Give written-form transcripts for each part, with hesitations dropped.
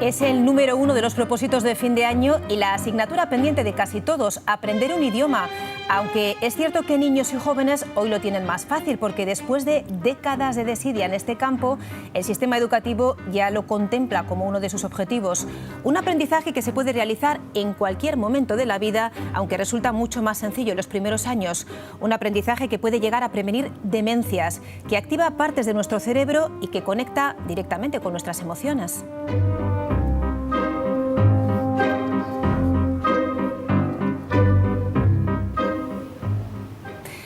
Es el número 1 de los propósitos de fin de año y la asignatura pendiente de casi todos, aprender un idioma. Aunque es cierto que niños y jóvenes hoy lo tienen más fácil porque después de décadas de desidia en este campo, el sistema educativo ya lo contempla como uno de sus objetivos. Un aprendizaje que se puede realizar en cualquier momento de la vida, aunque resulta mucho más sencillo en los primeros años. Un aprendizaje que puede llegar a prevenir demencias, que activa partes de nuestro cerebro y que conecta directamente con nuestras emociones.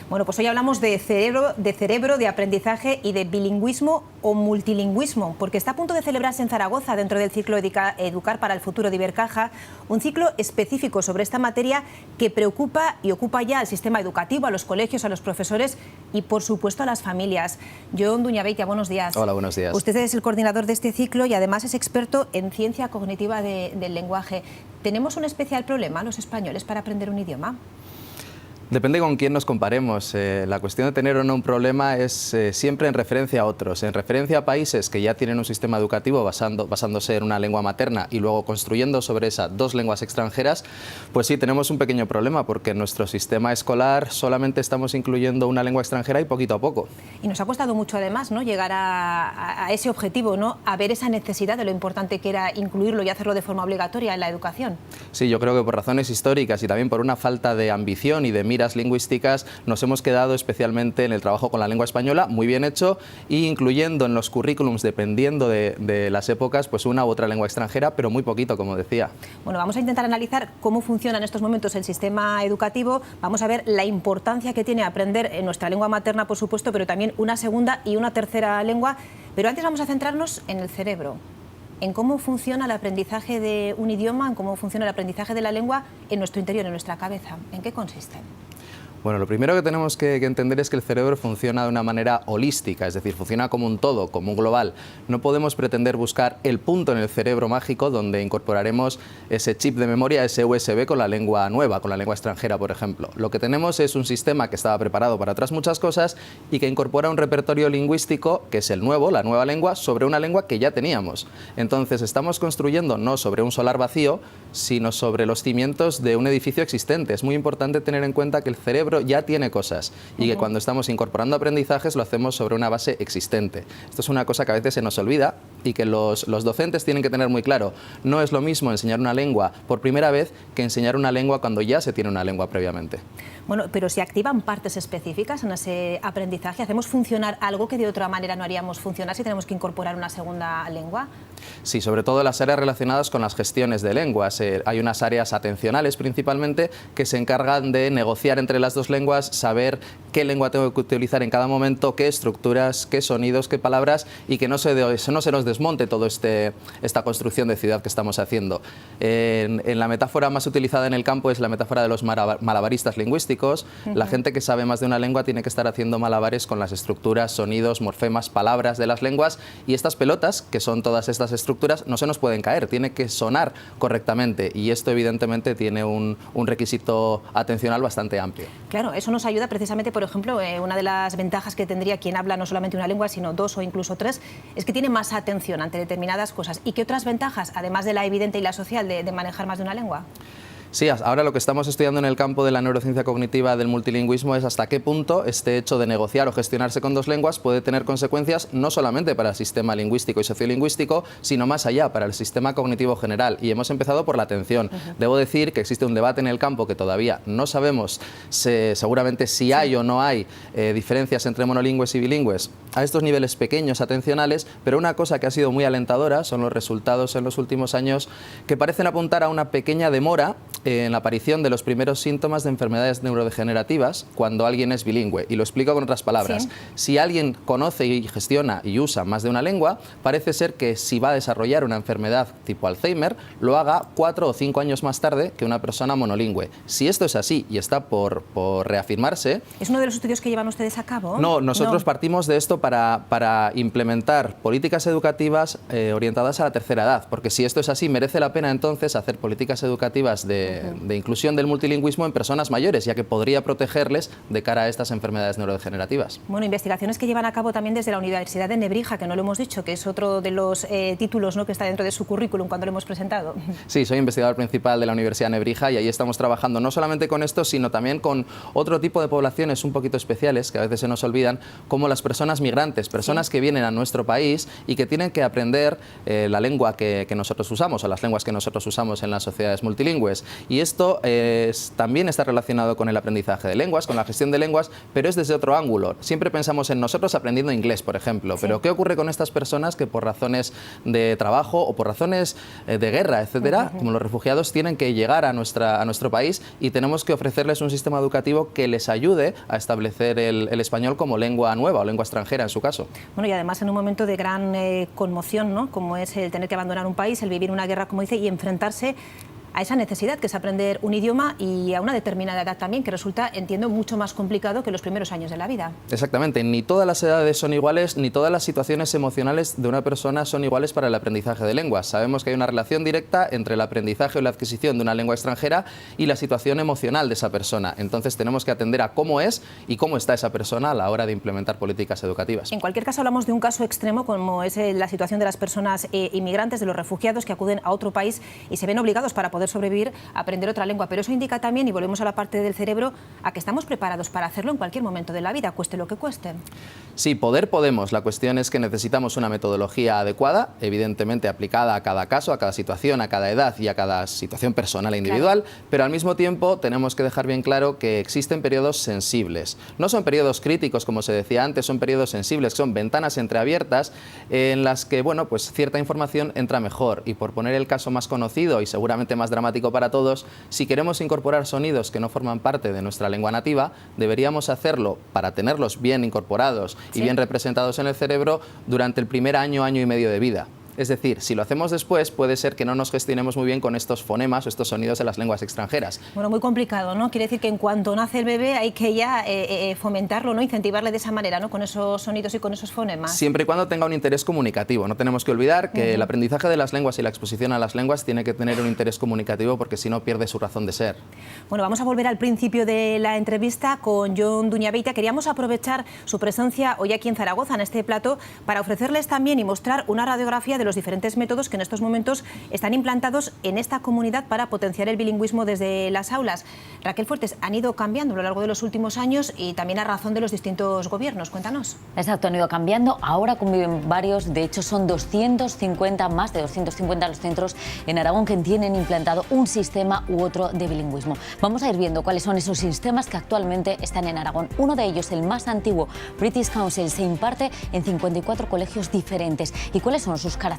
Bueno, pues hoy hablamos de cerebro, de aprendizaje y de bilingüismo o multilingüismo, porque está a punto de celebrarse en Zaragoza, dentro del ciclo Educar para el Futuro de Ibercaja, un ciclo específico sobre esta materia que preocupa y ocupa ya al sistema educativo, a los colegios, a los profesores y, por supuesto, a las familias. Jon Duñabeitia, buenos días. Hola, buenos días. Usted es el coordinador de este ciclo y además es experto en ciencia cognitiva del lenguaje. ¿Tenemos un especial problema los españoles para aprender un idioma? Depende con quién nos comparemos. La cuestión de tener o no un problema es siempre en referencia a otros, en referencia a países que ya tienen un sistema educativo basándose en una lengua materna y luego construyendo sobre esa dos lenguas extranjeras, pues sí, tenemos un pequeño problema porque en nuestro sistema escolar solamente estamos incluyendo una lengua extranjera y poquito a poco. Y nos ha costado mucho además, ¿no?, llegar a ese objetivo, ¿no?, a ver esa necesidad de lo importante que era incluirlo y hacerlo de forma obligatoria en la educación. Sí, yo creo que por razones históricas y también por una falta de ambición y de mira lingüísticas nos hemos quedado especialmente en el trabajo con la lengua española, muy bien hecho, y incluyendo en los currículums, dependiendo de las épocas, pues una u otra lengua extranjera, pero muy poquito, como decía. Bueno, vamos a intentar analizar cómo funciona en estos momentos el sistema educativo, vamos a ver la importancia que tiene aprender en nuestra lengua materna, por supuesto, pero también una segunda y una tercera lengua, pero antes vamos a centrarnos en el cerebro, en cómo funciona el aprendizaje de un idioma, en cómo funciona el aprendizaje de la lengua en nuestro interior, en nuestra cabeza. ¿En qué consiste? Bueno, lo primero que tenemos que entender es que el cerebro funciona de una manera holística, es decir, funciona como un todo, como un global. No podemos pretender buscar el punto en el cerebro mágico donde incorporaremos ese chip de memoria, ese USB con la lengua nueva, con la lengua extranjera, por ejemplo. Lo que tenemos es un sistema que estaba preparado para otras muchas cosas y que incorpora un repertorio lingüístico, que es el nuevo, la nueva lengua, sobre una lengua que ya teníamos. Entonces, estamos construyendo no sobre un solar vacío, sino sobre los cimientos de un edificio existente. Es muy importante tener en cuenta que el cerebro ya tiene cosas y que cuando estamos incorporando aprendizajes lo hacemos sobre una base existente. Esto es una cosa que a veces se nos olvida y que los docentes tienen que tener muy claro. No es lo mismo enseñar una lengua por primera vez que enseñar una lengua cuando ya se tiene una lengua previamente. Bueno, pero si activan partes específicas en ese aprendizaje, ¿hacemos funcionar algo que de otra manera no haríamos funcionar si tenemos que incorporar una segunda lengua? Sí, sobre todo las áreas relacionadas con las gestiones de lenguas. Hay unas áreas atencionales principalmente que se encargan de negociar entre las dos lenguas, saber qué lengua tengo que utilizar en cada momento, qué estructuras, qué sonidos, qué palabras, y que no se nos desmonte toda esta construcción de ciudad que estamos haciendo. En la metáfora más utilizada en el campo es la metáfora de los malabaristas lingüísticos. La gente que sabe más de una lengua tiene que estar haciendo malabares con las estructuras, sonidos, morfemas, palabras de las lenguas, y estas pelotas, que son todas estas estructuras, no se nos pueden caer, tiene que sonar correctamente, y esto evidentemente tiene un requisito atencional bastante amplio. Claro, eso nos ayuda precisamente, por ejemplo, una de las ventajas que tendría quien habla no solamente una lengua, sino dos o incluso tres, es que tiene más atención ante determinadas cosas. ¿Y qué otras ventajas, además de la evidente y la social, de manejar más de una lengua? Sí, ahora lo que estamos estudiando en el campo de la neurociencia cognitiva del multilingüismo es hasta qué punto este hecho de negociar o gestionarse con dos lenguas puede tener consecuencias no solamente para el sistema lingüístico y sociolingüístico, sino más allá, para el sistema cognitivo general. Y hemos empezado por la atención. Debo decir que existe un debate en el campo que todavía no sabemos seguramente si hay o no hay diferencias entre monolingües y bilingües a estos niveles pequeños atencionales, pero una cosa que ha sido muy alentadora son los resultados en los últimos años que parecen apuntar a una pequeña demora en la aparición de los primeros síntomas de enfermedades neurodegenerativas cuando alguien es bilingüe. Y lo explico con otras palabras. Sí. Si alguien conoce y gestiona y usa más de una lengua, parece ser que si va a desarrollar una enfermedad tipo Alzheimer, lo haga 4 o 5 años más tarde que una persona monolingüe. Si esto es así y está por reafirmarse... ¿Es uno de los estudios que llevan ustedes a cabo? No, nosotros partimos de esto para implementar políticas educativas orientadas a la tercera edad, porque si esto es así, merece la pena entonces hacer políticas educativas de de inclusión del multilingüismo en personas mayores, ya que podría protegerles de cara a estas enfermedades neurodegenerativas. Bueno, investigaciones que llevan a cabo también desde la Universidad de Nebrija, que no lo hemos dicho, que es otro de los títulos, ¿no?, que está dentro de su currículum cuando lo hemos presentado. Sí, soy investigador principal de la Universidad de Nebrija y ahí estamos trabajando no solamente con esto, sino también con otro tipo de poblaciones un poquito especiales que a veces se nos olvidan, como las personas migrantes, personas que vienen a nuestro país y que tienen que aprender la lengua que nosotros usamos, o las lenguas que nosotros usamos en las sociedades multilingües. Y esto también está relacionado con el aprendizaje de lenguas, con la gestión de lenguas, pero es desde otro ángulo. Siempre pensamos en nosotros aprendiendo inglés, por ejemplo, pero ¿qué ocurre con estas personas que por razones de trabajo o por razones de guerra, etcétera, como los refugiados, tienen que llegar a nuestro país y tenemos que ofrecerles un sistema educativo que les ayude a establecer el español como lengua nueva o lengua extranjera en su caso? Bueno, y además en un momento de gran conmoción, ¿no?, como es el tener que abandonar un país, el vivir una guerra, como dice, y enfrentarse a esa necesidad que es aprender un idioma y a una determinada edad también, que resulta, entiendo, mucho más complicado que los primeros años de la vida. Exactamente, ni todas las edades son iguales, ni todas las situaciones emocionales de una persona son iguales para el aprendizaje de lenguas. Sabemos que hay una relación directa entre el aprendizaje o la adquisición de una lengua extranjera y la situación emocional de esa persona. Entonces tenemos que atender a cómo es y cómo está esa persona a la hora de implementar políticas educativas. En cualquier caso, hablamos de un caso extremo, como es la situación de las personas inmigrantes, de los refugiados que acuden a otro país y se ven obligados para poder sobrevivir a aprender otra lengua, pero eso indica también, y volvemos a la parte del cerebro, a que estamos preparados para hacerlo en cualquier momento de la vida, cueste lo que cueste. Sí, poder podemos. La cuestión es que necesitamos una metodología adecuada, evidentemente aplicada a cada caso, a cada situación, a cada edad y a cada situación personal e individual, claro, pero al mismo tiempo tenemos que dejar bien claro que existen periodos sensibles. No son periodos críticos, como se decía antes, son periodos sensibles, son ventanas entreabiertas en las que, bueno, pues cierta información entra mejor. Y por poner el caso más conocido y seguramente más dramático para todos, si queremos incorporar sonidos que no forman parte de nuestra lengua nativa, deberíamos hacerlo para tenerlos bien incorporados y bien representados en el cerebro durante el primer año, año y medio de vida. Es decir, si lo hacemos después, puede ser que no nos gestionemos muy bien con estos fonemas o estos sonidos de las lenguas extranjeras. Bueno, muy complicado, ¿no? Quiere decir que en cuanto nace el bebé hay que ya fomentarlo, ¿no?, incentivarle de esa manera, ¿no?, con esos sonidos y con esos fonemas. Siempre y cuando tenga un interés comunicativo. No tenemos que olvidar que el aprendizaje de las lenguas y la exposición a las lenguas tiene que tener un interés comunicativo, porque si no pierde su razón de ser. Bueno, vamos a volver al principio de la entrevista con Jon Duñabeita. Queríamos aprovechar su presencia hoy aquí en Zaragoza, en este plató, para ofrecerles también y mostrar una radiografía de los diferentes métodos que en estos momentos están implantados en esta comunidad para potenciar el bilingüismo desde las aulas. Raquel Fuertes, han ido cambiando a lo largo de los últimos años y también a razón de los distintos gobiernos. Cuéntanos. Exacto, han ido cambiando. Ahora conviven varios, de hecho son 250, más de 250 los centros en Aragón que tienen implantado un sistema u otro de bilingüismo. Vamos a ir viendo cuáles son esos sistemas que actualmente están en Aragón. Uno de ellos, el más antiguo, British Council, se imparte en 54 colegios diferentes. ¿Y cuáles son sus características?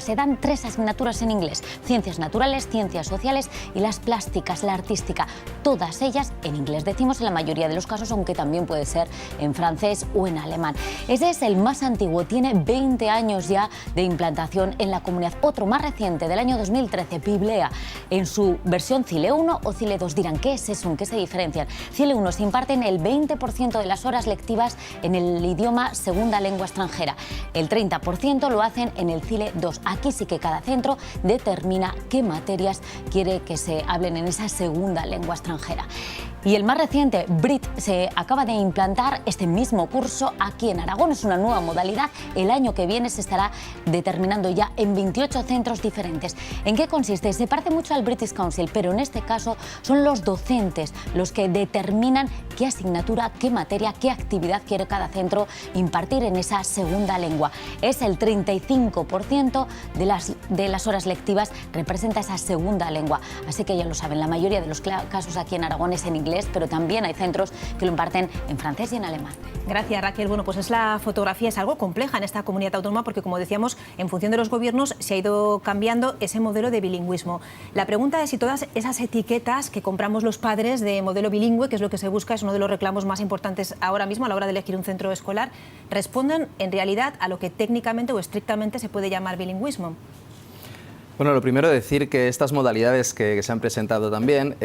Se dan 3 asignaturas en inglés: ciencias naturales, ciencias sociales y las plásticas, la artística. Todas ellas en inglés, decimos en la mayoría de los casos, aunque también puede ser en francés o en alemán. Ese es el más antiguo, tiene 20 años ya de implantación en la comunidad. Otro más reciente, del año 2013, Biblea, en su versión CILE 1 o CILE 2. Dirán, ¿qué es eso? ¿En qué se diferencian? CILE 1 se imparten el 20% de las horas lectivas en el idioma segunda lengua extranjera. El 30% lo hacen en el CILE 2. Aquí sí que cada centro determina qué materias quiere que se hablen en esa segunda lengua extranjera. Y el más reciente, BRIT, se acaba de implantar este mismo curso aquí en Aragón. Es una nueva modalidad. El año que viene se estará determinando ya en 28 centros diferentes. ¿En qué consiste? Se parece mucho al British Council, pero en este caso son los docentes los que determinan qué asignatura, qué materia, qué actividad quiere cada centro impartir en esa segunda lengua. Es el 35% de las horas lectivas representa esa segunda lengua. Así que ya lo saben, la mayoría de los casos aquí en Aragón es en inglés, pero también hay centros que lo imparten en francés y en alemán. Gracias, Raquel. Bueno, pues la fotografía es algo compleja en esta comunidad autónoma porque, como decíamos, en función de los gobiernos se ha ido cambiando ese modelo de bilingüismo. La pregunta es si todas esas etiquetas que compramos los padres de modelo bilingüe, que es lo que se busca, es uno de los reclamos más importantes ahora mismo a la hora de elegir un centro escolar, responden en realidad a lo que técnicamente o estrictamente se puede llamar bilingüismo. Bueno, lo primero decir que estas modalidades que se han presentado también,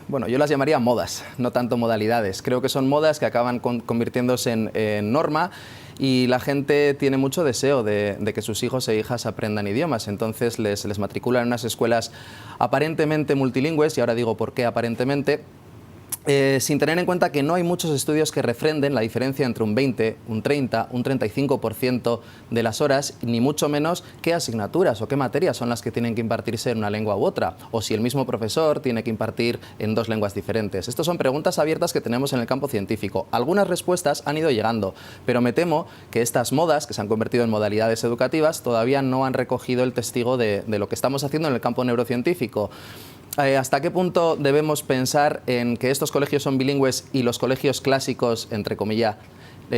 bueno, yo las llamaría modas, no tanto modalidades. Creo que son modas que acaban convirtiéndose en norma y la gente tiene mucho deseo de que sus hijos e hijas aprendan idiomas. Entonces les matriculan en unas escuelas aparentemente multilingües, y ahora digo por qué aparentemente, sin tener en cuenta que no hay muchos estudios que refrenden la diferencia entre un 20, un 30, un 35% de las horas, ni mucho menos qué asignaturas o qué materias son las que tienen que impartirse en una lengua u otra, o si el mismo profesor tiene que impartir en dos lenguas diferentes. Estas son preguntas abiertas que tenemos en el campo científico. Algunas respuestas han ido llegando, pero me temo que estas modas, que se han convertido en modalidades educativas, todavía no han recogido el testigo de lo que estamos haciendo en el campo neurocientífico. ¿Hasta qué punto debemos pensar en que estos colegios son bilingües y los colegios clásicos, entre comillas,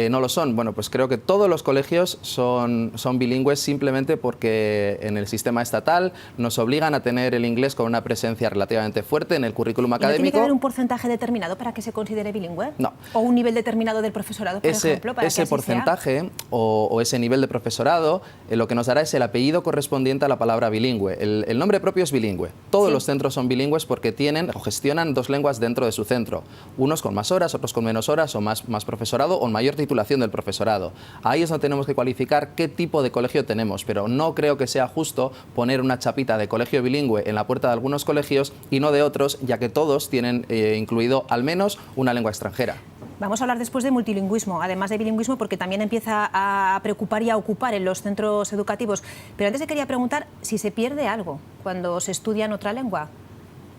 no lo son? Bueno, pues creo que todos los colegios son bilingües simplemente porque en el sistema estatal nos obligan a tener el inglés con una presencia relativamente fuerte en el currículum académico. ¿No tiene que haber un porcentaje determinado para que se considere bilingüe? No. ¿O un nivel determinado del profesorado, por ejemplo, para que así porcentaje o ese nivel de profesorado lo que nos dará es el apellido correspondiente a la palabra bilingüe. El nombre propio es bilingüe. Todos los centros son bilingües porque tienen o gestionan dos lenguas dentro de su centro. Unos con más horas, otros con menos horas, o más profesorado o mayor titulación del profesorado. Ahí es donde tenemos que cualificar qué tipo de colegio tenemos, pero no creo que sea justo poner una chapita de colegio bilingüe en la puerta de algunos colegios y no de otros, ya que todos tienen incluido al menos una lengua extranjera. Vamos a hablar después de multilingüismo, además de bilingüismo, porque también empieza a preocupar y a ocupar en los centros educativos. Pero antes te quería preguntar si se pierde algo cuando se estudia en otra lengua.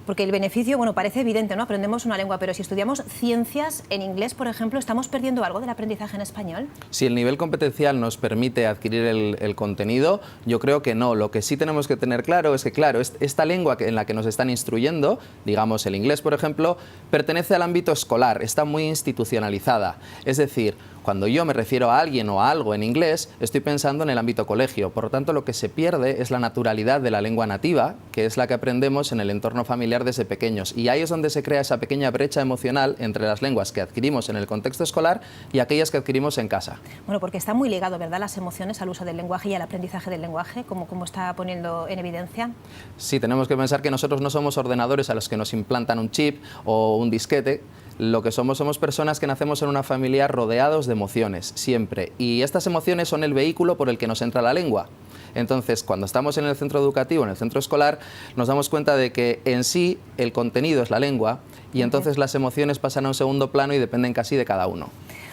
Porque el beneficio, bueno, parece evidente, ¿no? Aprendemos una lengua, pero si estudiamos ciencias en inglés, por ejemplo, ¿estamos perdiendo algo del aprendizaje en español? Si el nivel competencial nos permite adquirir el contenido, yo creo que no. Lo que sí tenemos que tener claro es que, claro, esta lengua en la que nos están instruyendo, digamos el inglés, por ejemplo, pertenece al ámbito escolar, está muy institucionalizada. Es decir, cuando yo me refiero a alguien o a algo en inglés, estoy pensando en el ámbito colegio. Por lo tanto, lo que se pierde es la naturalidad de la lengua nativa, que es la que aprendemos en el entorno familiar desde pequeños. Y ahí es donde se crea esa pequeña brecha emocional entre las lenguas que adquirimos en el contexto escolar y aquellas que adquirimos en casa. Bueno, porque está muy ligado, ¿verdad?, las emociones al uso del lenguaje y al aprendizaje del lenguaje, como está poniendo en evidencia. Sí, tenemos que pensar que nosotros no somos ordenadores a los que nos implantan un chip o un disquete. Lo que somos personas que nacemos en una familia rodeados de emociones, siempre. Y estas emociones son el vehículo por el que nos entra la lengua. Entonces, cuando estamos en el centro educativo, en el centro escolar, nos damos cuenta de que en sí el contenido es la lengua y entonces las emociones pasan a un segundo plano y dependen casi de cada uno.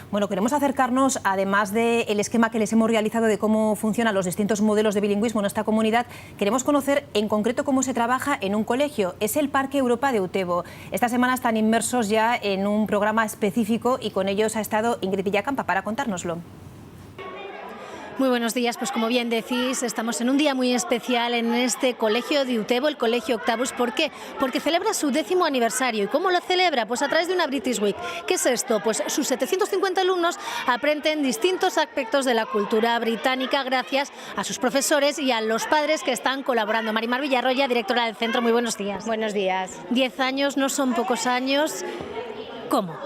Bueno, queremos acercarnos, además del esquema que les hemos realizado de cómo funcionan los distintos modelos de bilingüismo en esta comunidad, queremos conocer en concreto cómo se trabaja en un colegio. Es el Parque Europa de Utebo. Esta semana están inmersos ya en un programa específico y con ellos ha estado Ingrid Villacampa para contárnoslo. Muy buenos días, pues como bien decís, estamos en un día muy especial en este colegio de Utebo, el colegio Octavus. ¿Por qué? Porque celebra su 10º aniversario. ¿Y cómo lo celebra? Pues a través de una British Week. ¿Qué es esto? Pues sus 750 alumnos aprenden distintos aspectos de la cultura británica gracias a sus profesores y a los padres que están colaborando. Marimar Villarroya, directora del centro, muy buenos días. Buenos días. 10 años no son pocos años. ¿Cómo?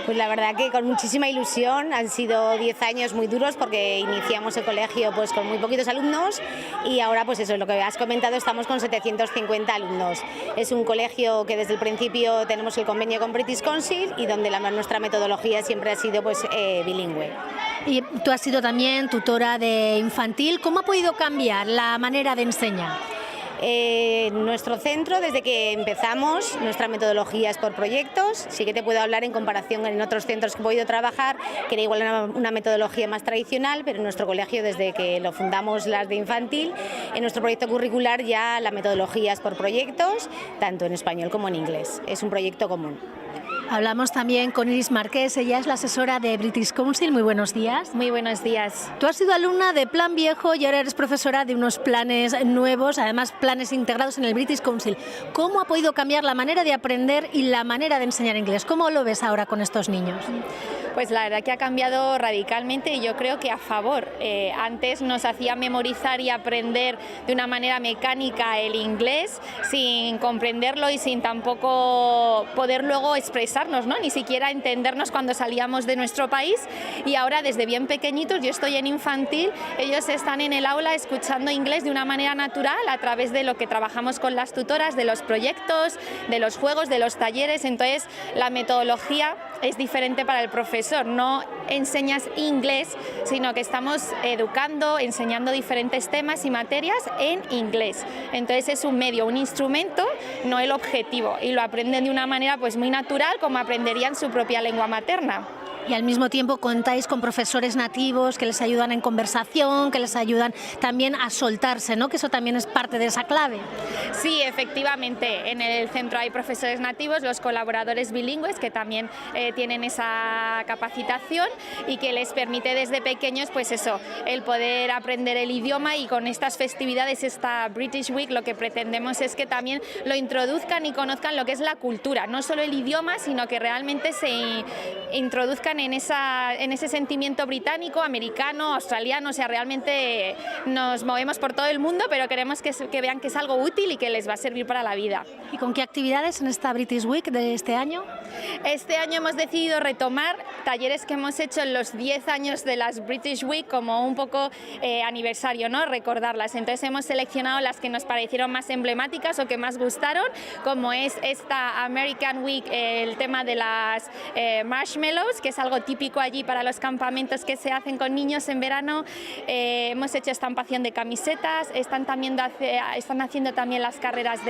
Pues la verdad que con muchísima ilusión, han sido 10 años muy duros porque iniciamos el colegio pues con muy poquitos alumnos y ahora pues eso es lo que has comentado, estamos con 750 alumnos. Es un colegio que desde el principio tenemos el convenio con British Council y donde nuestra metodología siempre ha sido pues bilingüe. Y tú has sido también tutora de infantil, ¿cómo ha podido cambiar la manera de enseñar? Nuestro centro, desde que empezamos, nuestra metodología es por proyectos. Sí que te puedo hablar en comparación en otros centros que he podido trabajar, que era igual una metodología más tradicional, pero en nuestro colegio, desde que lo fundamos las de infantil, en nuestro proyecto curricular ya la metodología es por proyectos, tanto en español como en inglés. Es un proyecto común. Hablamos también con Iris Marqués, ella es la asesora de British Council. Muy buenos días. Muy buenos días. Tú has sido alumna de Plan Viejo y ahora eres profesora de unos planes nuevos, además planes integrados en el British Council. ¿Cómo ha podido cambiar la manera de aprender y la manera de enseñar inglés? ¿Cómo lo ves ahora con estos niños? Pues la verdad que ha cambiado radicalmente y yo creo que a favor. Antes nos hacía memorizar y aprender de una manera mecánica el inglés sin comprenderlo y sin tampoco poder luego expresarnos, ¿no? Ni siquiera entendernos cuando salíamos de nuestro país, y ahora desde bien pequeñitos, yo estoy en infantil, ellos están en el aula escuchando inglés de una manera natural a través de lo que trabajamos con las tutoras, de los proyectos, de los juegos, de los talleres. Entonces la metodología es diferente para el profesor, no enseñas inglés, sino que estamos educando, enseñando diferentes temas y materias en inglés. Entonces es un medio, un instrumento, no el objetivo, y lo aprenden de una manera pues muy natural, como aprenderían su propia lengua materna. Y al mismo tiempo contáis con profesores nativos que les ayudan en conversación, que les ayudan también a soltarse, ¿no? Que eso también es parte de esa clave. Sí, efectivamente, en el centro hay profesores nativos, los colaboradores bilingües que también tienen esa capacitación y que les permite desde pequeños pues eso, el poder aprender el idioma, y con estas festividades, esta British Week, lo que pretendemos es que también lo introduzcan y conozcan lo que es la cultura, no solo el idioma, sino que realmente se introduzcan en ese sentimiento británico, americano, australiano. O sea, realmente nos movemos por todo el mundo, pero queremos que vean que es algo útil y que les va a servir para la vida. ¿Y con qué actividades en esta British Week de este año? Este año hemos decidido retomar talleres que hemos hecho en los 10 años de las British Week, como un poco aniversario, ¿no? Recordarlas. Entonces hemos seleccionado las que nos parecieron más emblemáticas o que más gustaron, como es esta American Week, el tema de las marshmallows, que es algo típico allí para los campamentos que se hacen con niños en verano. Hemos hecho estampación de camisetas, están haciendo también las carreras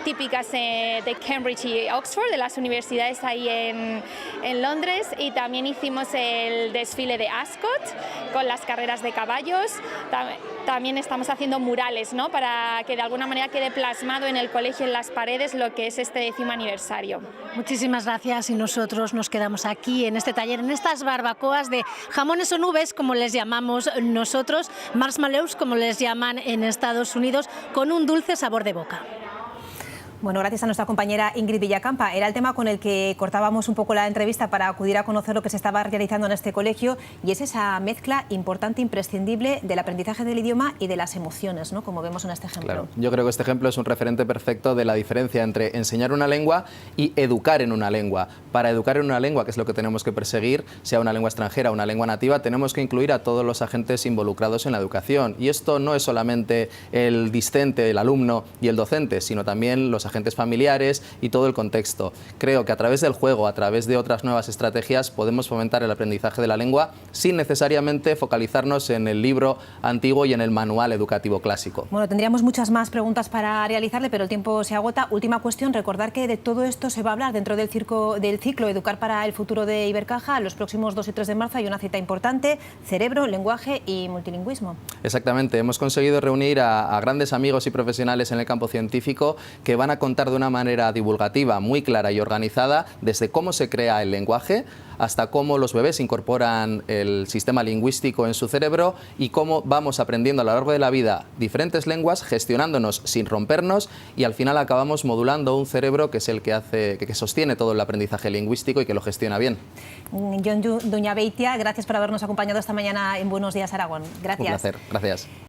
típicas de Cambridge y Oxford, de las universidades ahí en Londres, y también hicimos el desfile de Ascot con las carreras de caballos. También estamos haciendo murales, ¿no? Para que de alguna manera quede plasmado en el colegio, en las paredes, lo que es este 10º aniversario. Muchísimas gracias, y nosotros nos quedamos aquí en este taller, en estas barbacoas de jamones o nubes, como les llamamos nosotros, marshmallows, como les llaman en Estados Unidos, con un dulce sabor de boca. Bueno, gracias a nuestra compañera Ingrid Villacampa. Era el tema con el que cortábamos un poco la entrevista para acudir a conocer lo que se estaba realizando en este colegio, y es esa mezcla importante, imprescindible, del aprendizaje del idioma y de las emociones, ¿no? Como vemos en este ejemplo. Claro. Yo creo que este ejemplo es un referente perfecto de la diferencia entre enseñar una lengua y educar en una lengua. Para educar en una lengua, que es lo que tenemos que perseguir, sea una lengua extranjera o una lengua nativa, tenemos que incluir a todos los agentes involucrados en la educación. Y esto no es solamente el discente, el alumno y el docente, sino también los agentes familiares y todo el contexto. Creo que a través del juego, a través de otras nuevas estrategias, podemos fomentar el aprendizaje de la lengua sin necesariamente focalizarnos en el libro antiguo y en el manual educativo clásico. Bueno, tendríamos muchas más preguntas para realizarle, pero el tiempo se agota. Última cuestión, recordar que de todo esto se va a hablar dentro del ciclo Educar para el Futuro de Ibercaja. Los próximos 2 y 3 de marzo hay una cita importante: cerebro, lenguaje y multilingüismo. Exactamente, hemos conseguido reunir a grandes amigos y profesionales en el campo científico que van a contar de una manera divulgativa muy clara y organizada desde cómo se crea el lenguaje hasta cómo los bebés incorporan el sistema lingüístico en su cerebro y cómo vamos aprendiendo a lo largo de la vida diferentes lenguas, gestionándonos sin rompernos, y al final acabamos modulando un cerebro que es el que sostiene todo el aprendizaje lingüístico y que lo gestiona bien. Jon Duñabeitia, gracias por habernos acompañado esta mañana en Buenos Días Aragón. Gracias. Un placer, gracias.